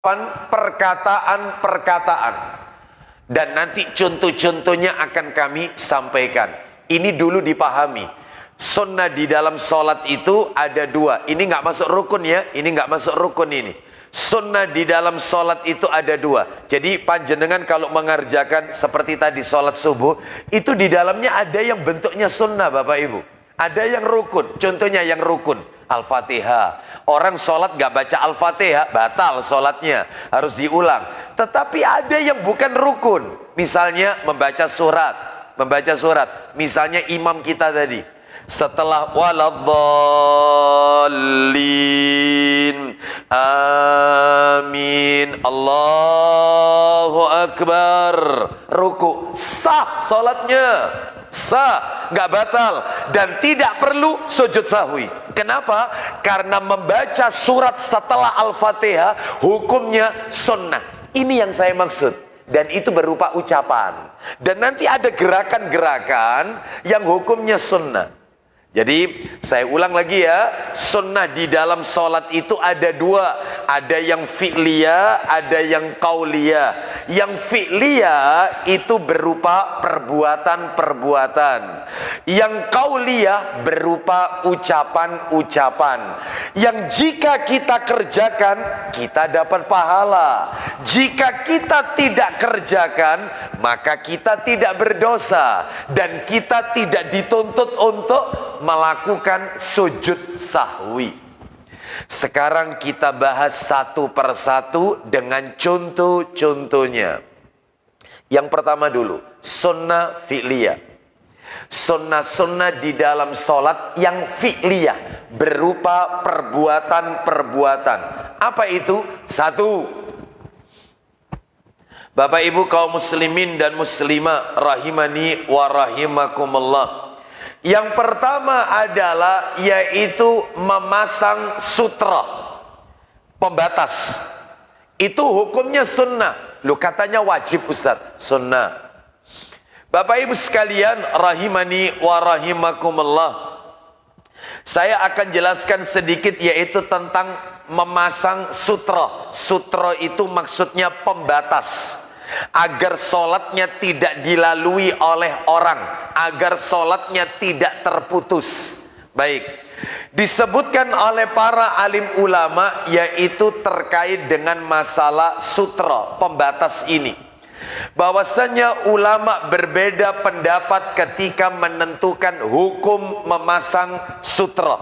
perkataan-perkataan. Dan nanti contoh-contohnya akan kami sampaikan. Ini dulu dipahami. Sunnah di dalam sholat itu ada dua. Ini nggak masuk rukun ya. Ini nggak masuk rukun ini. Sunnah di dalam sholat itu ada dua. Jadi panjenengan kalau mengerjakan seperti tadi sholat subuh, itu di dalamnya ada yang bentuknya sunnah Bapak Ibu. Ada yang rukun. Contohnya yang rukun, Al-Fatihah. Orang sholat gak baca Al-Fatihah, batal sholatnya, harus diulang. Tetapi ada yang bukan rukun. Misalnya membaca surat. Misalnya imam kita tadi, setelah waladdallin, amin, Allahu Akbar, ruku, sah sholatnya, sah, nggak batal, dan tidak perlu sujud sahwi. Kenapa? Karena membaca surat setelah Al-Fatihah hukumnya sunnah. Ini yang saya maksud. Dan itu berupa ucapan. Dan nanti ada gerakan-gerakan yang hukumnya sunnah. Jadi saya ulang lagi ya, sunnah di dalam sholat itu ada dua. Ada yang fi'liyah, ada yang qauliyah. Yang fi'liyah itu berupa perbuatan-perbuatan. Yang qauliyah berupa ucapan-ucapan. Yang jika kita kerjakan, kita dapat pahala. Jika kita tidak kerjakan, maka kita tidak berdosa. Dan kita tidak dituntut untuk melakukan sujud sahwi. Sekarang kita bahas satu persatu dengan contoh-contohnya. Yang pertama dulu, sunnah fi'liyah. Sunnah-sunnah di dalam sholat yang fi'liyah, berupa perbuatan-perbuatan. Apa itu? Satu, Bapak Ibu kaum muslimin dan muslimah rahimani wa rahimakumullah. Yang pertama adalah yaitu memasang sutra, pembatas. Itu hukumnya sunnah. Lu katanya wajib Ustaz, sunnah. Bapak Ibu sekalian rahimani wa rahimakumullah, saya akan jelaskan sedikit yaitu tentang memasang sutra. Sutra itu maksudnya pembatas, agar sholatnya tidak dilalui oleh orang, agar sholatnya tidak terputus. Baik, disebutkan oleh para alim ulama yaitu terkait dengan masalah sutra, pembatas ini, bahwasanya ulama berbeda pendapat ketika menentukan hukum memasang sutra.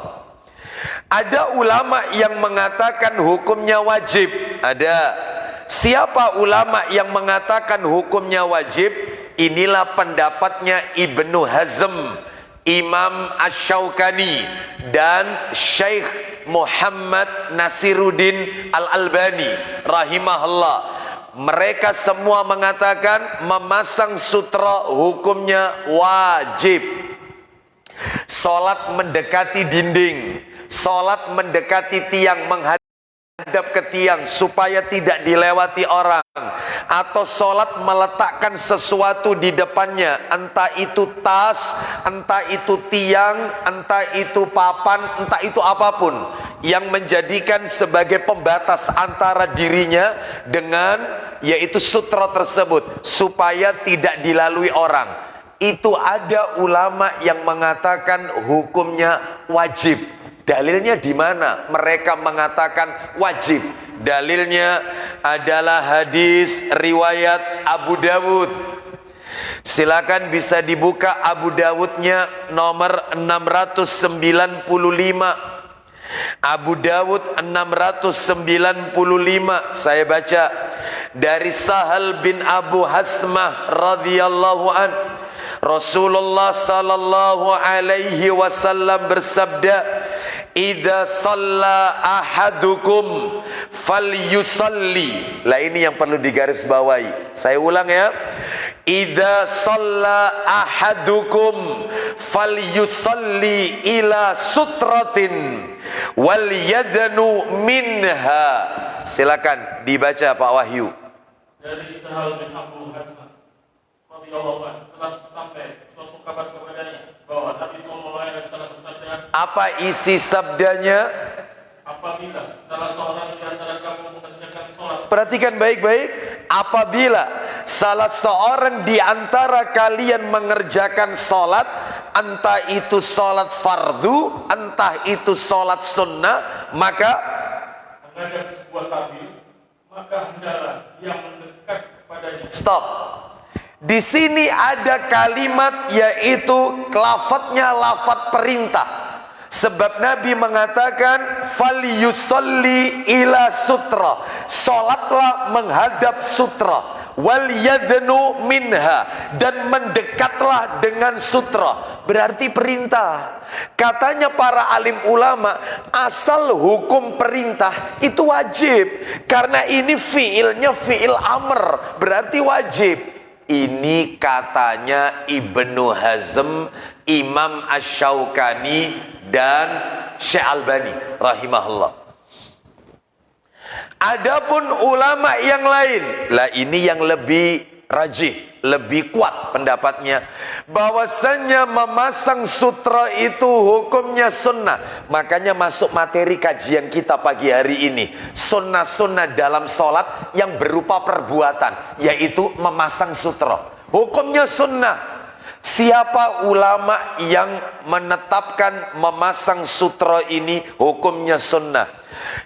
Ada ulama yang mengatakan hukumnya wajib. Ada. Siapa ulama yang mengatakan hukumnya wajib? Inilah pendapatnya Ibnu Hazm, Imam Asy-Syaukani, dan Syekh Muhammad Nasiruddin Al-Albani rahimahullah. Mereka semua mengatakan memasang sutra hukumnya wajib. Salat mendekati dinding, salat mendekati tiang, menghadap ke tiang supaya tidak dilewati orang, atau sholat meletakkan sesuatu di depannya, entah itu tas, entah itu tiang, entah itu papan, entah itu apapun yang menjadikan sebagai pembatas antara dirinya dengan yaitu sutra tersebut supaya tidak dilalui orang. Itu ada ulama yang mengatakan hukumnya wajib. Dalilnya di mana mereka mengatakan wajib? Dalilnya adalah hadis riwayat Abu Dawud. Silakan bisa dibuka Abu Dawudnya nomor 695. Abu Dawud 695. Saya baca dari Sahal bin Abu Hasmah radhiyallahu an. Rasulullah sallallahu alaihi wasallam bersabda, "Idza shalla ahadukum falyusalli." Lah ini yang perlu digarisbawahi. Saya ulang ya. Idza shalla ahadukum falyusalli ila sutratin wal yadnu minha. Silakan dibaca Pak Wahyu. Dari Sahal bin Abu Hasmah radhiyallahu anhu, telah sampai suatu kabar kepadanya bahwa Nabi sallallahu alaihi wasallam bersabda. Apa isi sabdanya? apabila salah seorang di antara kamu mengerjakan sholat, Perhatikan baik-baik. Apabila salah seorang di antara kalian mengerjakan sholat, entah itu sholat fardu, entah itu sholat sunnah, maka menghadap sebuah tabir, maka hendaklah yang mendekat kepadanya. stop. Di sini ada kalimat, yaitu lafadznya lafadz perintah. Sebab Nabi mengatakan falyusalli ila sutra, salatlah menghadap sutra, wal yadnu minha, dan mendekatlah dengan sutra. Berarti perintah. Katanya para alim ulama, asal hukum perintah itu wajib, karena ini fiilnya fiil amr, berarti wajib. Ini katanya Ibnu Hazm, Imam Asy-Syaukani, dan Syekh Albani rahimahullah. Adapun ulama yang lain, lah ini yang lebih rajih, lebih kuat pendapatnya, bahwasannya memasang sutra itu hukumnya sunnah. Makanya masuk materi kajian kita pagi hari ini, sunnah-sunnah dalam sholat yang berupa perbuatan, yaitu memasang sutra, hukumnya sunnah. Siapa ulama yang menetapkan memasang sutra ini hukumnya sunnah?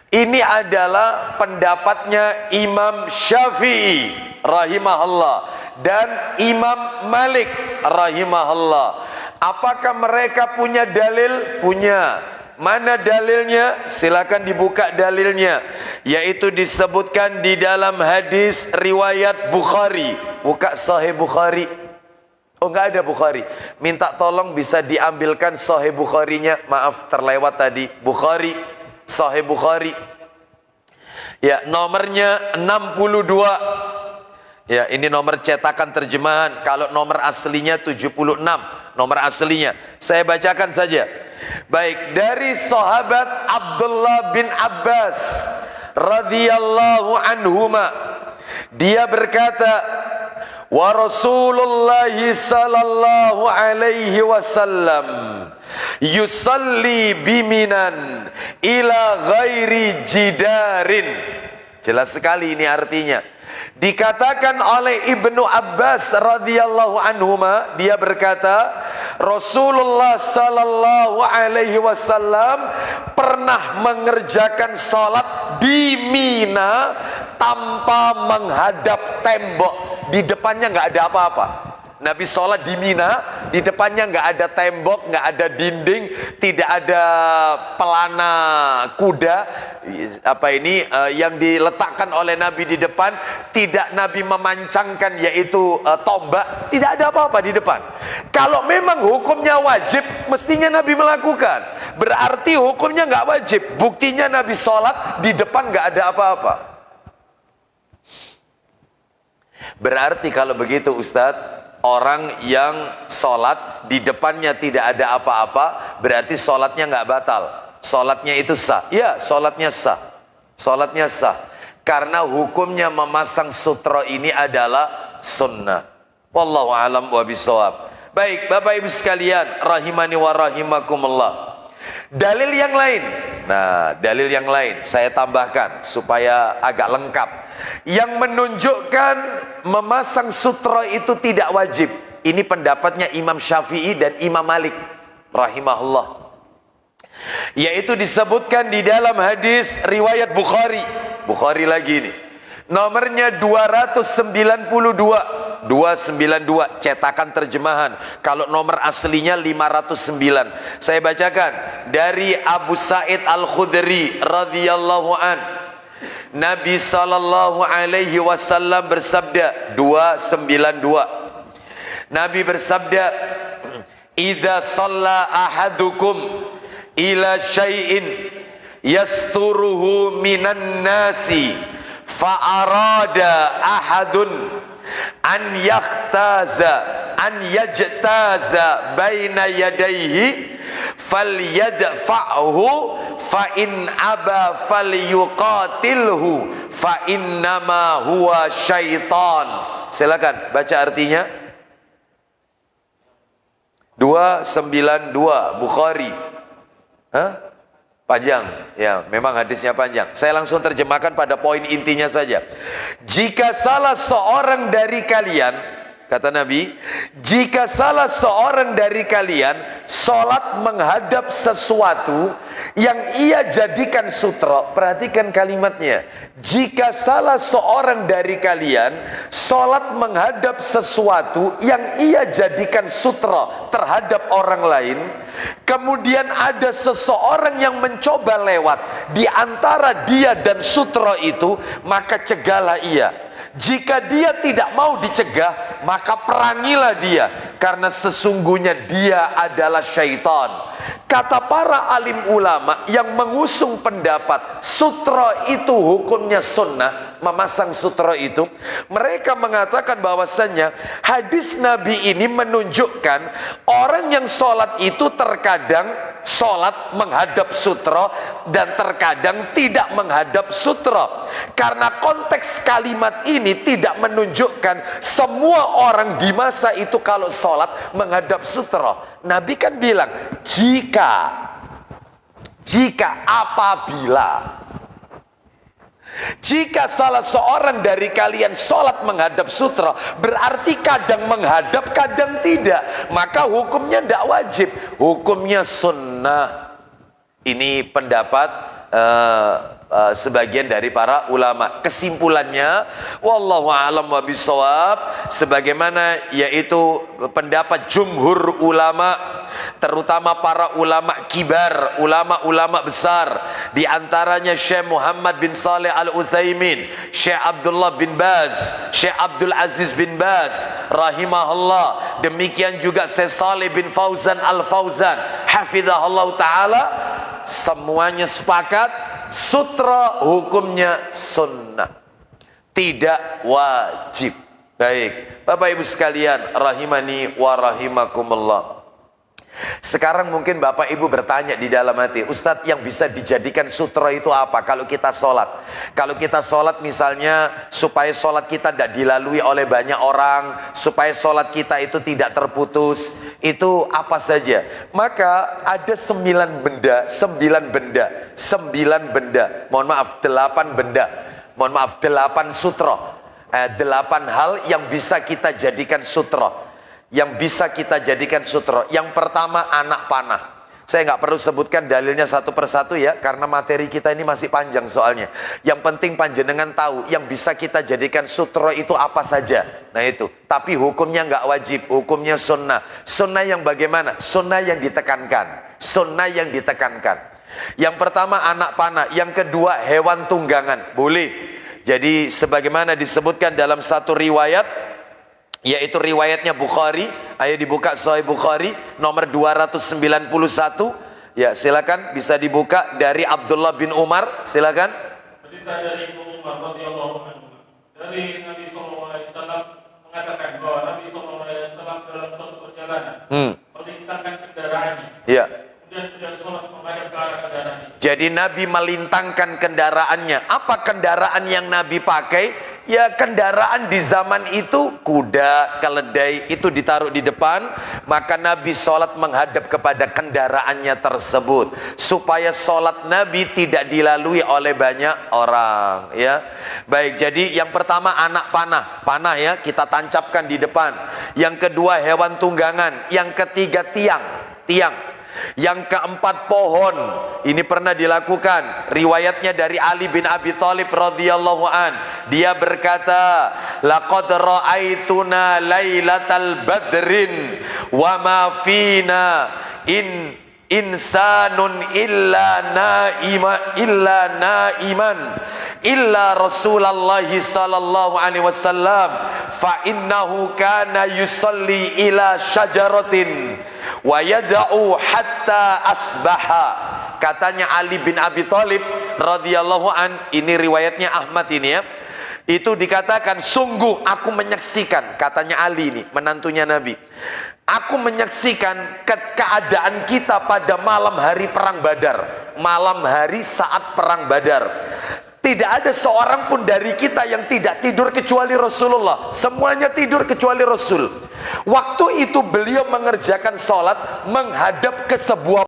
Ini adalah pendapatnya Imam Syafi'i rahimahullah dan Imam Malik rahimahullah. Apakah mereka punya dalil? Punya. Mana dalilnya? Silakan dibuka dalilnya, yaitu disebutkan di dalam hadis riwayat Bukhari. Buka Sahih Bukhari. Oh, enggak ada Bukhari. Minta tolong bisa diambilkan Sahih Bukharinya. Maaf terlewat tadi. Bukhari, Sahih Bukhari. Ya, nomornya 62. Ya, ini nomor cetakan terjemahan. Kalau nomor aslinya 76. Nomor aslinya. Saya bacakan saja. Baik, dari sahabat Abdullah bin Abbas radhiyallahu anhuma, dia berkata, wa Rasulullah sallallahu alaihi wasallam yusalli biminan ila ghairi jidarin. Jelas sekali ini artinya. Dikatakan oleh Ibnu Abbas radhiyallahu anhuma, dia berkata, Rasulullah sallallahu alaihi wasallam pernah mengerjakan salat di Mina tanpa menghadap tembok. Di depannya nggak ada apa-apa. Nabi sholat di Mina, di depannya nggak ada tembok, nggak ada dinding, tidak ada pelana kuda, yang diletakkan oleh Nabi di depan. Tidak Nabi memancangkan, yaitu tombak. Tidak ada apa-apa di depan. Kalau memang hukumnya wajib, mestinya Nabi melakukan. Berarti hukumnya nggak wajib. Buktinya Nabi sholat di depan nggak ada apa-apa. Berarti kalau begitu Ustadz, orang yang sholat di depannya tidak ada apa-apa, berarti sholatnya nggak batal. Sholatnya itu sah. Ya, sholatnya sah. Sholatnya sah. Karena hukumnya memasang sutra ini adalah sunnah. Wallahu a'lam wa bishawab. Baik, Bapak Ibu sekalian, rahimani wa rahimakumullah. Dalil yang lain. Nah, dalil yang lain saya tambahkan supaya agak lengkap, yang menunjukkan memasang sutra itu tidak wajib. Ini pendapatnya Imam Syafi'i dan Imam Malik rahimahullah, yaitu disebutkan di dalam hadis riwayat Bukhari. Bukhari lagi nih, nomornya 292 cetakan terjemahan. Kalau nomor aslinya 509. Saya bacakan dari Abu Sa'id Al-Khudri radhiyallahu an. Nabi sallallahu alaihi wasallam bersabda, 292. Nabi bersabda, "Idza shalla ahadukum ila syai'in yasturuhu minan nasi fa arada ahadun an yajtaza baina yadayhi falyadfa'hu fa in aba falyuqatilhu fa innama huwa syaitan." Silakan baca artinya. 292 Bukhari. Hah? Panjang, ya, memang hadisnya panjang. Saya langsung terjemahkan pada poin intinya saja. Jika salah seorang dari kalian, kata Nabi, jika salah seorang dari kalian sholat menghadap sesuatu yang ia jadikan sutra, perhatikan kalimatnya. Jika salah seorang dari kalian sholat menghadap sesuatu yang ia jadikan sutra terhadap orang lain, kemudian ada seseorang yang mencoba lewat di antara dia dan sutra itu, maka cegahlah ia. Jika dia tidak mau dicegah, maka perangilah dia, karena sesungguhnya dia adalah syaitan. Kata para alim ulama yang mengusung pendapat sutra itu hukumnya sunnah, memasang sutra itu, mereka mengatakan bahwasannya hadis Nabi ini menunjukkan orang yang sholat itu terkadang sholat menghadap sutra dan terkadang tidak menghadap sutra, karena konteks kalimat ini tidak menunjukkan semua orang di masa itu kalau sholat menghadap sutra. Nabi kan bilang jika salah seorang dari kalian sholat menghadap sutra, berarti kadang menghadap kadang tidak, maka hukumnya tidak wajib, hukumnya sunnah. Ini pendapat sebagian dari para ulama. Kesimpulannya, wallahu a'lam wa bishawab, sebagaimana yaitu pendapat jumhur ulama, terutama para ulama kibar, ulama-ulama besar, di antaranya Syekh Muhammad bin Saleh Al-Utsaimin, Syekh Abdullah bin Baz, Syekh Abdul Aziz bin Baz rahimahullah, demikian juga Syekh Saleh bin Fauzan Al-Fauzan hafizahullah taala, semuanya sepakat sutra hukumnya sunnah, tidak wajib. Baik, Bapak Ibu sekalian rahimani wa rahimakumullah. Sekarang mungkin Bapak Ibu bertanya di dalam hati, Ustadz, yang bisa dijadikan sutra itu apa kalau kita sholat? Kalau kita sholat misalnya supaya sholat kita tidak dilalui oleh banyak orang, supaya sholat kita itu tidak terputus, itu apa saja? Maka ada 9 benda, mohon maaf 8 benda, mohon maaf 8 sutra, 8 hal yang bisa kita jadikan sutra, yang bisa kita jadikan sutra. Yang pertama, anak panah. Saya nggak perlu sebutkan dalilnya satu persatu ya, karena materi kita ini masih panjang soalnya. Yang penting panjenengan tahu yang bisa kita jadikan sutra itu apa saja. Nah itu, tapi hukumnya nggak wajib, hukumnya sunnah. Sunnah yang bagaimana? Sunnah yang ditekankan, sunnah yang ditekankan. Yang pertama anak panah, yang kedua hewan tunggangan, boleh. Jadi sebagaimana disebutkan dalam satu riwayat, yaitu riwayatnya Bukhari. Ayo dibuka Sahih Bukhari nomor 291. Ya, silakan bisa dibuka dari Abdullah bin Umar, silakan. Berita dari Ibnu Umar radhiyallahu anhu, dari Nabi sallallahu alaihi wasallam mengatakan bahwa Nabi sallallahu alaihi wasallam dalam suatu perjalanan melintangkan kendaraannya. Ya. Kemudian tidak sholat menghadap ke arah kendaraannya. Jadi Nabi melintangkan kendaraannya. Apa kendaraan yang Nabi pakai? Ya kendaraan di zaman itu kuda, keledai, itu ditaruh di depan, maka Nabi sholat menghadap kepada kendaraannya tersebut, supaya sholat Nabi tidak dilalui oleh banyak orang. Ya, baik. Jadi yang pertama anak panah, panah ya kita tancapkan di depan. Yang kedua hewan tunggangan. Yang ketiga tiang, tiang. Yang keempat pohon. Ini pernah dilakukan. Riwayatnya dari Ali bin Abi Thalib radhiyallahu an. Dia berkata, laqad ra'aituna lailatal badrin wa ma fina insanun illa naiman illa Rasulullah sallallahu alaihi wasallam fa innahu kana yusalli ila syajaratin wa yad'u hatta asbaha. Katanya Ali bin Abi Thalib radhiyallahu an, ini riwayatnya Ahmad ini ya. Itu dikatakan, sungguh aku menyaksikan, katanya Ali ini, menantunya Nabi, aku menyaksikan keadaan kita pada malam hari perang Badar, malam hari saat perang Badar. Tidak ada seorang pun dari kita yang tidak tidur kecuali Rasulullah. Semuanya tidur kecuali Rasul. Waktu itu beliau mengerjakan sholat menghadap ke sebuah